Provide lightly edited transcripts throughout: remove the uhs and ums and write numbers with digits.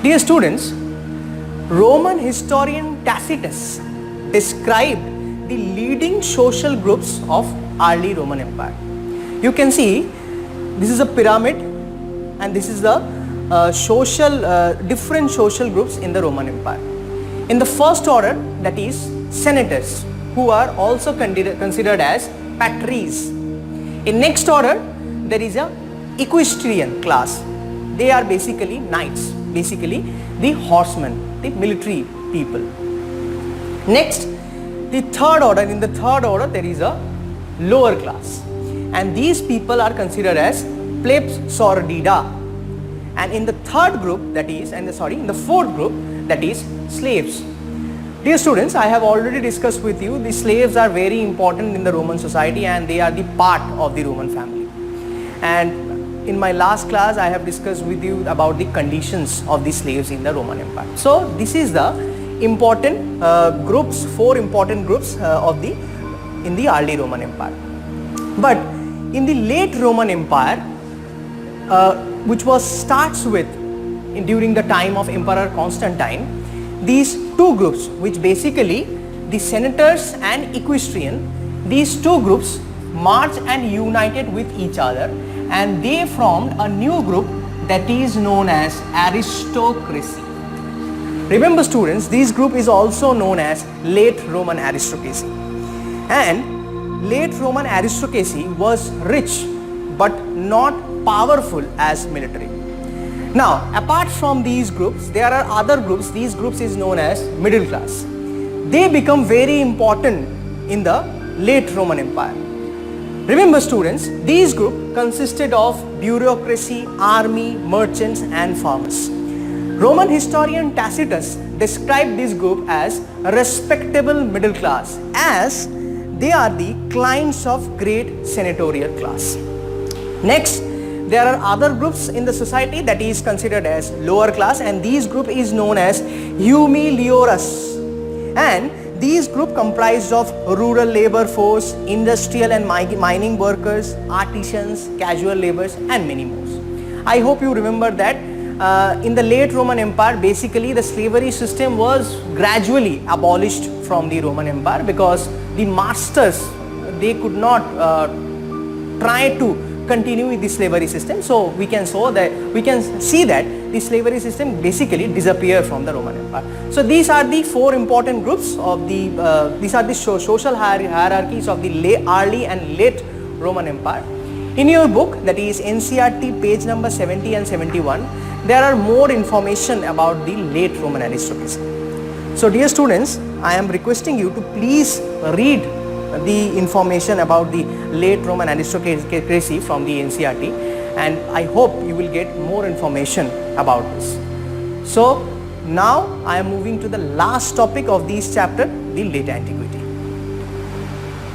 Dear students, Roman historian Tacitus described the leading social groups of early Roman Empire. You can see this is a pyramid and this is the different social groups in the Roman Empire. In the first order, that is senators, who are also considered as patres. In next order, there is a equestrian class. They are basically knights, basically the horsemen, the military people. Next, the third order, in the third order there is a lower class, and these people are considered as plebs sordida. And in the third group, that is, in the fourth group, that is slaves. Dear students, I have already discussed with you, the slaves are very important in the Roman society and they are the part of the Roman family. And in my last class, I have discussed with you about the conditions of the slaves in the Roman Empire. So this is the important groups, 4 important groups in the early Roman Empire. But in the late Roman Empire, which starts with during the time of Emperor Constantine, these two groups, which basically the senators and equestrian, these two groups merged and united with each other, and they formed a new group that is known as aristocracy. Remember students, this group is also known as late Roman aristocracy. And late Roman aristocracy was rich but not powerful as military. Now, apart from these groups, there are other groups. These groups is known as middle class. They become very important in the late Roman Empire. Remember students, these groups consisted of bureaucracy, army, merchants and farmers. Roman historian Tacitus described this group as respectable middle class, as they are the clients of great senatorial class. Next, there are other groups in the society that is considered as lower class, and these group is known as humiliores. And these group comprised of rural labor force, industrial and mining workers, artisans, casual laborers and many more. I hope you remember that in the late Roman Empire, basically the slavery system was gradually abolished from the Roman Empire because the masters, they could not try to continue with the slavery system. So we can see that the slavery system basically disappeared from the Roman Empire. So these are the 4 important groups of the these are the social hierarchies of the early and late Roman Empire. In your book, that is NCERT page number 70 and 71, there are more information about the late Roman aristocracy. So dear students, I am requesting you to please read the information about the late Roman aristocracy from the NCERT, and I hope you will get more information about this. So now I am moving to the last topic of this chapter, the late antiquity.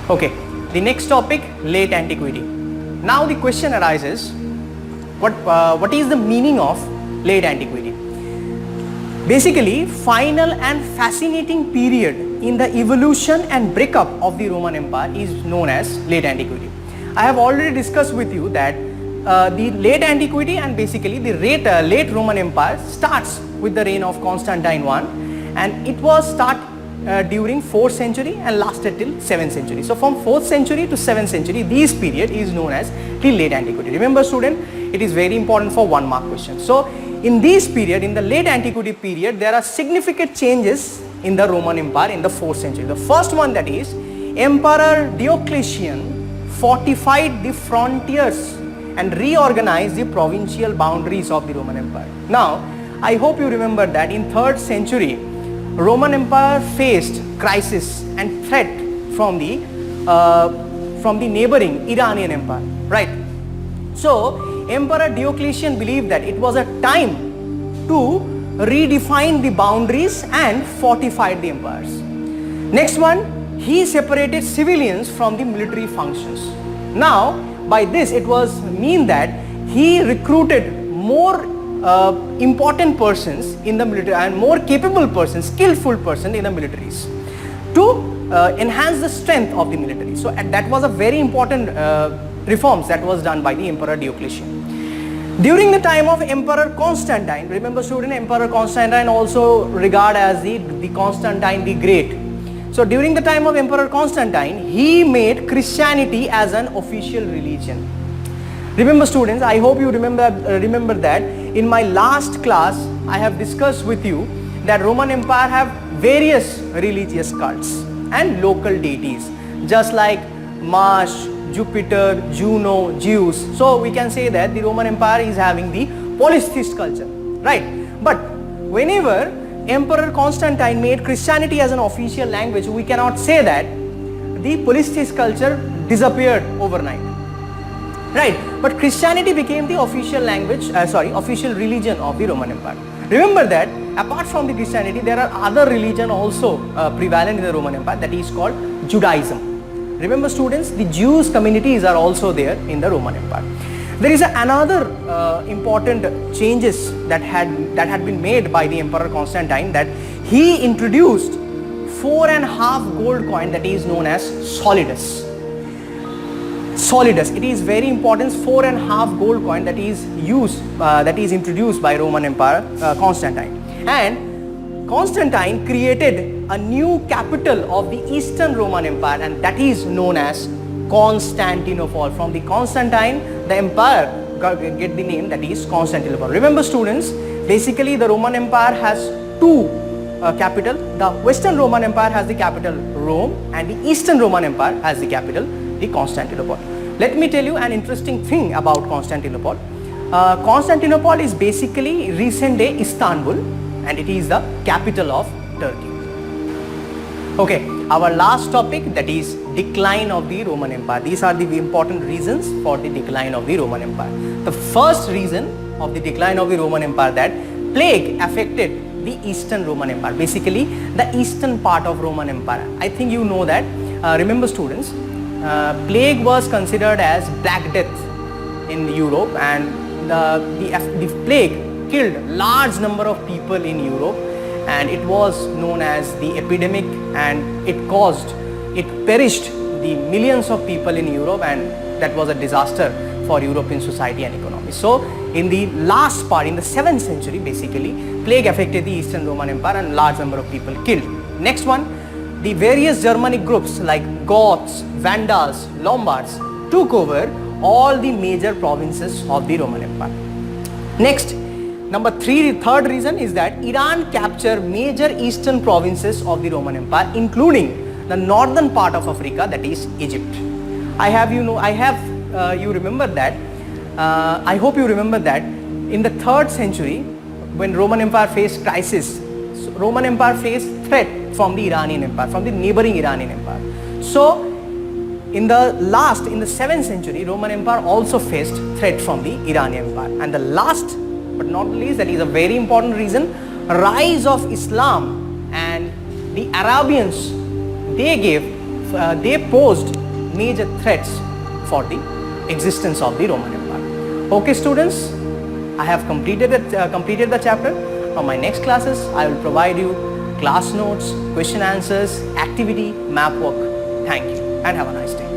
Okay, the next topic, late antiquity. Now the question arises, what is the meaning of late antiquity? Basically, final and fascinating period in the evolution and breakup of the Roman Empire is known as late antiquity. I have already discussed with you that the late antiquity and basically the late Roman Empire starts with the reign of Constantine I, and it was during 4th century and lasted till 7th century. So from 4th century to 7th century, this period is known as the late antiquity. Remember student, it is very important for 1 mark question. So in this period, in the late antiquity period, there are significant changes in the Roman Empire in the 4th century. The first one, that is Emperor Diocletian fortified the frontiers and reorganized the provincial boundaries of the Roman Empire. Now, I hope you remember that in 3rd century, Roman Empire faced crisis and threat from the neighboring Iranian Empire, right? So, Emperor Diocletian believed that it was a time to redefine the boundaries and fortified the empires. Next one, he separated civilians from the military functions. Now, by this it was mean that he recruited more important persons in the military and more capable persons, skillful persons in the militaries to enhance the strength of the military. So that was a very important reforms that was done by the Emperor Diocletian. During the time of Emperor Constantine, remember student, Emperor Constantine also regarded as the Constantine the Great. So during the time of Emperor Constantine, he made Christianity as an official religion. Remember students, I hope you remember that in my last class I have discussed with you that Roman Empire have various religious cults and local deities, just like Mars, Jupiter, Juno, Zeus. So we can say that the Roman Empire is having the polytheist culture, right? But whenever Emperor Constantine made Christianity as an official language, we cannot say that the polytheist culture disappeared overnight, right? But Christianity became the official language, official religion of the Roman Empire. Remember that apart from the Christianity, there are other religions also prevalent in the Roman Empire, that is called Judaism. Remember students, the Jews communities are also there in the Roman Empire. There is another important changes that had been made by the Emperor Constantine, that he introduced 4.5 gold coin that is known as solidus. Solidus, it is very important, 4.5 gold coin that is introduced by Roman Empire Constantine. And Constantine created a new capital of the Eastern Roman Empire, and that is known as Constantinople. From the Constantine, the empire get the name, that is Constantinople. Remember students, basically the Roman Empire has two capital. The Western Roman Empire has the capital Rome, and the Eastern Roman Empire has the capital the Constantinople. Let me tell you an interesting thing about Constantinople. Constantinople is basically recent day Istanbul, and it is the capital of Turkey. Okay, our last topic, that is decline of the Roman Empire. These are the important reasons for the decline of the Roman Empire. The first reason of the decline of the Roman Empire, that plague affected the Eastern Roman Empire, basically the eastern part of Roman Empire. I think you know that. Remember students, plague was considered as Black Death in Europe, and the plague killed large number of people in Europe, and it was known as the epidemic, and it perished the millions of people in Europe, and that was a disaster for European society and economy. So in the last part, in the 7th century, basically plague affected the Eastern Roman Empire and large number of people killed. Next one, the various Germanic groups like Goths, Vandals, Lombards took over all the major provinces of the Roman Empire. Next, third reason is that Iran captured major eastern provinces of the Roman Empire, including the northern part of Africa, that is Egypt. I hope you remember that in the 3rd century, when Roman Empire faced crisis, Roman Empire faced threat from the Iranian Empire, from the neighboring Iranian Empire. So in the 7th century, Roman Empire also faced threat from the Iranian Empire. And the last but not least, that is a very important reason, rise of Islam and the Arabians, they posed major threats for the existence of the Roman Empire. Okay students, I have completed the chapter. From my next classes, I will provide you class notes, question answers, activity, map work. Thank you and have a nice day.